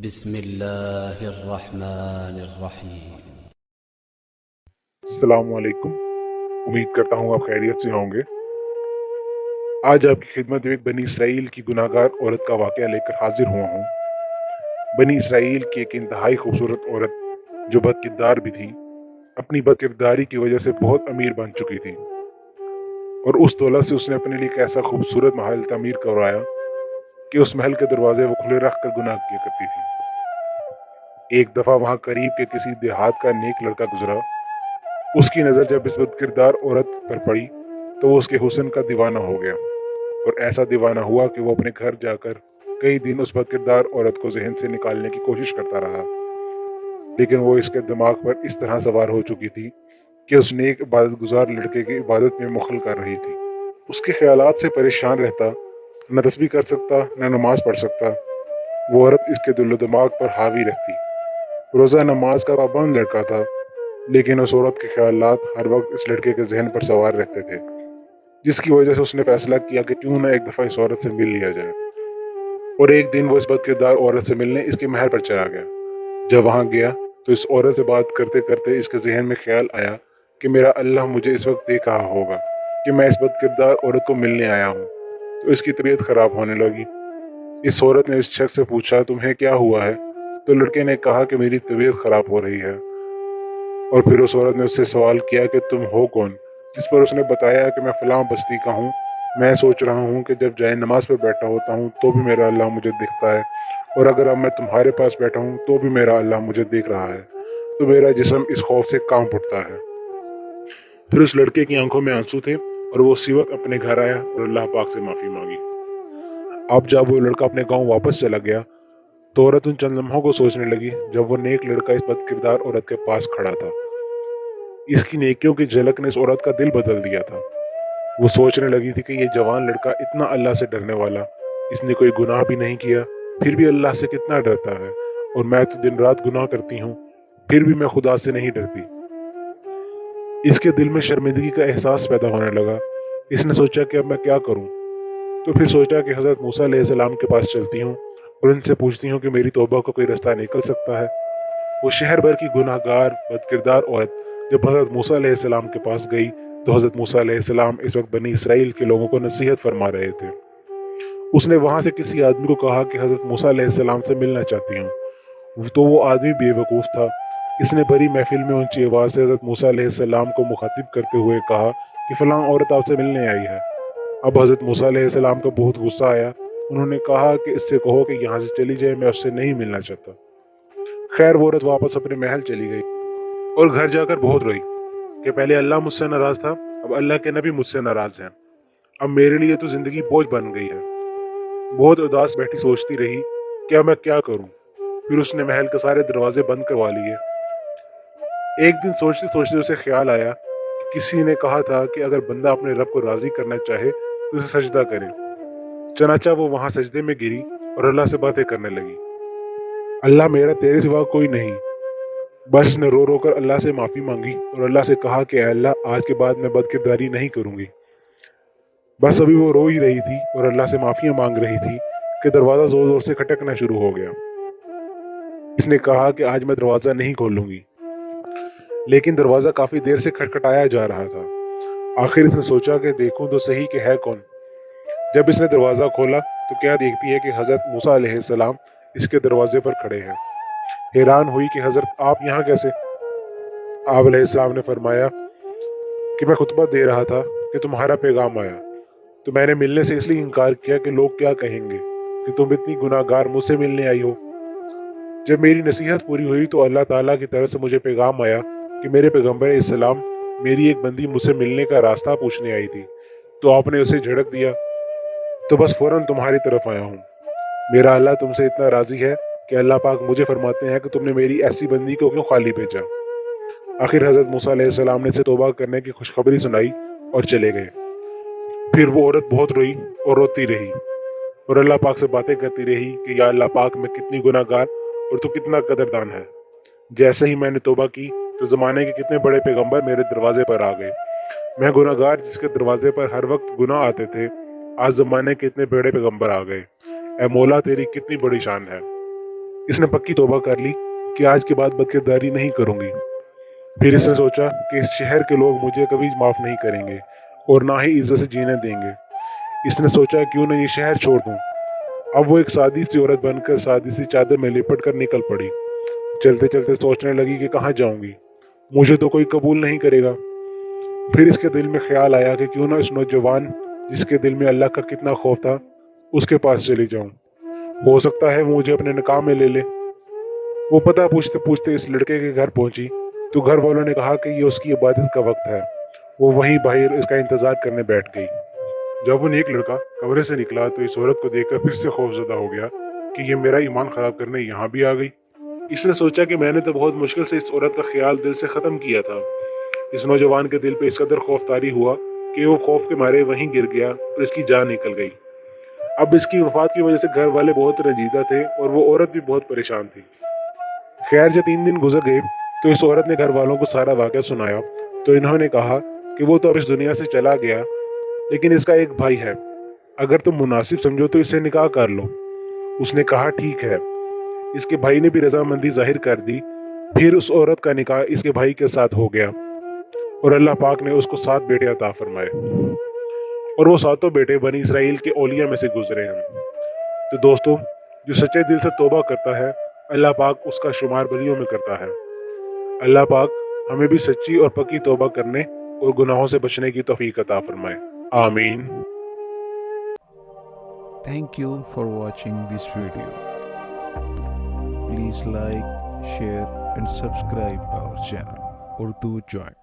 بسم اللہ الرحمن الرحیم۔ السلام علیکم۔ امید کرتا ہوں آپ خیریت سے ہوں گے۔ آج آپ کی خدمت میں ایک بنی اسرائیل کی گناہ گار عورت کا واقعہ لے کر حاضر ہوا ہوں۔ بنی اسرائیل کی ایک انتہائی خوبصورت عورت جو بد کردار بھی تھی، اپنی بد کرداری کی وجہ سے بہت امیر بن چکی تھی، اور اس دولت سے اس نے اپنے لیے ایک ایسا خوبصورت محل تعمیر کروایا کہ اس محل کے دروازے وہ کھلے رکھ کر گناہ کیا کرتی تھی۔ ایک دفعہ وہاں قریب کے کسی دیہات کا نیک لڑکا گزرا۔ اس کی نظر جب اس بد کردار عورت پر پڑی تو وہ اس کے حسن کا دیوانہ ہو گیا، اور ایسا دیوانہ ہوا کہ وہ اپنے گھر جا کر کئی دن اس بد کردار عورت کو ذہن سے نکالنے کی کوشش کرتا رہا، لیکن وہ اس کے دماغ پر اس طرح سوار ہو چکی تھی کہ اس نیک عبادت گزار لڑکے کی عبادت میں مخل کر رہی تھی۔ اس کے خیالات سے پریشان رہتا، نہ تسبیح کر سکتا نہ نماز پڑھ سکتا۔ وہ عورت اس کے دل و دماغ پر حاوی رہتی۔ روزہ نماز کا پابند لڑکا تھا، لیکن اس عورت کے خیالات ہر وقت اس لڑکے کے ذہن پر سوار رہتے تھے، جس کی وجہ سے اس نے فیصلہ کیا کہ کیوں نہ ایک دفعہ اس عورت سے مل لیا جائے۔ اور ایک دن وہ اس بد کردار عورت سے ملنے اس کے محل پر چلا گیا۔ جب وہاں گیا تو اس عورت سے بات کرتے کرتے اس کے ذہن میں خیال آیا کہ میرا اللہ مجھے اس وقت دیکھ رہا ہوگا کہ میں اس بد کردار عورت کو ملنے آیا ہوں، تو اس کی طبیعت خراب ہونے لگی۔ اس عورت نے اس شخص سے پوچھا، تمہیں کیا ہوا ہے؟ تو لڑکے نے کہا کہ میری طبیعت خراب ہو رہی ہے۔ اور پھر اس عورت نے اس سے سوال کیا کہ تم ہو کون؟ جس پر اس نے بتایا کہ میں فلاں بستی کا ہوں۔ میں سوچ رہا ہوں کہ جب جائے نماز پر بیٹھا ہوتا ہوں تو بھی میرا اللہ مجھے دیکھتا ہے، اور اگر اب میں تمہارے پاس بیٹھا ہوں تو بھی میرا اللہ مجھے دیکھ رہا ہے، تو میرا جسم اس خوف سے کانپ اٹھتا ہے۔ پھر اس لڑکے کی آنکھوں میں آنسو تھے، اور وہ اسی وقت اپنے گھر آیا اور اللہ پاک سے معافی مانگی۔ اب جب وہ لڑکا اپنے گاؤں واپس چلا گیا تو عورت ان چند لمحوں کو سوچنے لگی جب وہ نیک لڑکا اس بد کردار عورت کے پاس کھڑا تھا۔ اس کی نیکیوں کی جھلک نے اس عورت کا دل بدل دیا تھا۔ وہ سوچنے لگی تھی کہ یہ جوان لڑکا اتنا اللہ سے ڈرنے والا، اس نے کوئی گناہ بھی نہیں کیا، پھر بھی اللہ سے کتنا ڈرتا ہے، اور میں تو دن رات گناہ کرتی ہوں، پھر بھی میں خدا سے نہیں ڈرتی۔ اس کے دل میں شرمندگی کا احساس پیدا ہونے لگا۔ اس نے سوچا کہ اب میں کیا کروں؟ تو پھر سوچا کہ حضرت موسیٰ علیہ السلام کے پاس چلتی ہوں اور ان سے پوچھتی ہوں کہ میری توبہ کا کوئی راستہ نکل سکتا ہے۔ وہ شہر بھر کی گناہ گار بد کردار عورت جب حضرت موسیٰ علیہ السلام کے پاس گئی تو حضرت موسیٰ علیہ السلام اس وقت بنی اسرائیل کے لوگوں کو نصیحت فرما رہے تھے۔ اس نے وہاں سے کسی آدمی کو کہا کہ حضرت موسیٰ علیہ السلام سے ملنا چاہتی ہوں، تو وہ آدمی بے وقوف تھا۔ اس نے بڑی محفل میں اونچی آواز سے حضرت موسیٰ علیہ السلام کو مخاطب کرتے ہوئے کہا کہ فلاں عورت آپ سے ملنے آئی ہے۔ اب حضرت موسیٰ علیہ السلام کو بہت غصہ آیا۔ انہوں نے کہا کہ اس سے کہو کہ یہاں سے چلی جائے، میں اس سے نہیں ملنا چاہتا۔ خیر وہ عورت واپس اپنے محل چلی گئی اور گھر جا کر بہت روئی کہ پہلے اللہ مجھ سے ناراض تھا، اب اللہ کے نبی مجھ سے ناراض ہیں، اب میرے لیے تو زندگی بوجھ بن گئی ہے۔ بہت اداس بیٹھی سوچتی رہی کہ اب میں کیا کروں۔ پھر اس نے محل کے سارے دروازے بند کروا لیے۔ ایک دن سوچتے سوچتے اسے خیال آیا کہ کسی نے کہا تھا کہ اگر بندہ اپنے رب کو راضی کرنا چاہے تو اسے سجدہ کرے۔ چنانچہ وہ وہاں سجدے میں گری اور اللہ سے باتیں کرنے لگی۔ اللہ میرا تیرے سوا کوئی نہیں۔ بس اس نے رو رو کر اللہ سے معافی مانگی اور اللہ سے کہا کہ اے اللہ آج کے بعد میں بد کرداری نہیں کروں گی۔ بس ابھی وہ رو ہی رہی تھی اور اللہ سے معافیاں مانگ رہی تھی کہ دروازہ زور زور سے کھٹکنا شروع ہو گیا۔ اس نے کہا کہ آج میں دروازہ نہیں کھولوں گی، لیکن دروازہ کافی دیر سے کھٹکھٹایا جا رہا تھا۔ آخر اس نے سوچا کہ دیکھوں تو صحیح کہ ہے کون۔ جب اس نے دروازہ کھولا تو کیا دیکھتی ہے کہ حضرت موسیٰ علیہ السلام اس کے دروازے پر کھڑے ہیں۔ حیران ہوئی کہ حضرت آپ یہاں کیسے؟ آپ علیہ السلام نے فرمایا کہ میں خطبہ دے رہا تھا کہ تمہارا پیغام آیا، تو میں نے ملنے سے اس لیے انکار کیا کہ لوگ کیا کہیں گے کہ تم اتنی گناہ گار مجھ سے ملنے آئی ہو۔ جب میری نصیحت پوری ہوئی تو اللہ تعالیٰ کی طرف سے مجھے پیغام آیا کہ میرے پیغمبر علیہ السلام میری ایک بندی مجھ سے ملنے کا راستہ پوچھنے آئی تھی، تو آپ نے اسے جھڑک دیا، تو بس فوراً تمہاری طرف آیا ہوں۔ میرا اللہ تم سے اتنا راضی ہے کہ اللہ پاک مجھے فرماتے ہیں کہ تم نے میری ایسی بندی کو کیوں خالی بھیجا۔ آخر حضرت موسیٰ علیہ السلام نے اسے توبہ کرنے کی خوشخبری سنائی اور چلے گئے۔ پھر وہ عورت بہت روئی اور روتی رہی اور اللہ پاک سے باتیں کرتی رہی کہ یا اللہ پاک میں کتنی گناہ گار اور تو کتنا قدردان ہے۔ جیسے ہی میں نے توبہ کی تو زمانے کے کتنے بڑے پیغمبر میرے دروازے پر آ گئے۔ میں گناہ گار جس کے دروازے پر ہر وقت گناہ آتے تھے، آج زمانے کے اتنے بڑے پیغمبر آ گئے۔ اے مولا تیری کتنی بڑی شان ہے۔ اس نے پکی توبہ کر لی کہ آج کے بعد بدکرداری نہیں کروں گی۔ پھر اس نے سوچا کہ اس شہر کے لوگ مجھے کبھی معاف نہیں کریں گے اور نہ ہی عزت سے جینے دیں گے۔ اس نے سوچا کیوں نہ یہ شہر چھوڑ دوں۔ اب وہ ایک سادی سی عورت بن کر سادی سی چادر میں لپٹ کر نکل پڑی۔ چلتے چلتے سوچنے لگی کہ کہاں جاؤں گی، مجھے تو کوئی قبول نہیں کرے گا۔ پھر اس کے دل میں خیال آیا کہ کیوں نہ اس نوجوان جس کے دل میں اللہ کا کتنا خوف تھا اس کے پاس چلی جاؤں، ہو سکتا ہے وہ مجھے اپنے نکاح میں لے لے۔ وہ پتہ پوچھتے پوچھتے اس لڑکے کے گھر پہنچی تو گھر والوں نے کہا کہ یہ اس کی عبادت کا وقت ہے۔ وہ وہیں باہر اس کا انتظار کرنے بیٹھ گئی۔ جب وہ نیک لڑکا کمرے سے نکلا تو اس عورت کو دیکھ کر پھر سے خوفزدہ ہو گیا کہ یہ میرا ایمان خراب کرنے یہاں بھی آ گئی۔ اس نے سوچا کہ میں نے تو بہت مشکل سے اس عورت کا خیال دل سے ختم کیا تھا۔ اس نوجوان کے دل پہ اس قدر خوف طاری ہوا کہ وہ خوف کے مارے وہیں گر گیا اور اس کی جان نکل گئی۔ اب اس کی وفات کی وجہ سے گھر والے بہت رنجیدہ تھے اور وہ عورت بھی بہت پریشان تھی۔ خیر جب 3 دن گزر گئے تو اس عورت نے گھر والوں کو سارا واقعہ سنایا تو انہوں نے کہا کہ وہ تو اب اس دنیا سے چلا گیا، لیکن اس کا ایک بھائی ہے، اگر تم مناسب سمجھو تو اس سے نکاح کر لو۔ اس نے کہا ٹھیک ہے۔ اس کے بھائی نے بھی رضامندی ظاہر کر دی۔ پھر اس عورت کا نکاح اس کے بھائی کے ساتھ ہو گیا اور اللہ پاک نے اس کو 7 بیٹے عطا فرمائے، اور وہ 7 بیٹے بنی اسرائیل کے اولیاء میں سے گزرے ہیں۔ تو دوستو، جو سچے دل سے توبہ کرتا ہے اللہ پاک اس کا شمار بلیوں میں کرتا ہے۔ اللہ پاک ہمیں بھی سچی اور پکی توبہ کرنے اور گناہوں سے بچنے کی توفیق عطا فرمائے، آمین۔ Thank you for watching this video. Please like, share and subscribe our channel Urdu Joint.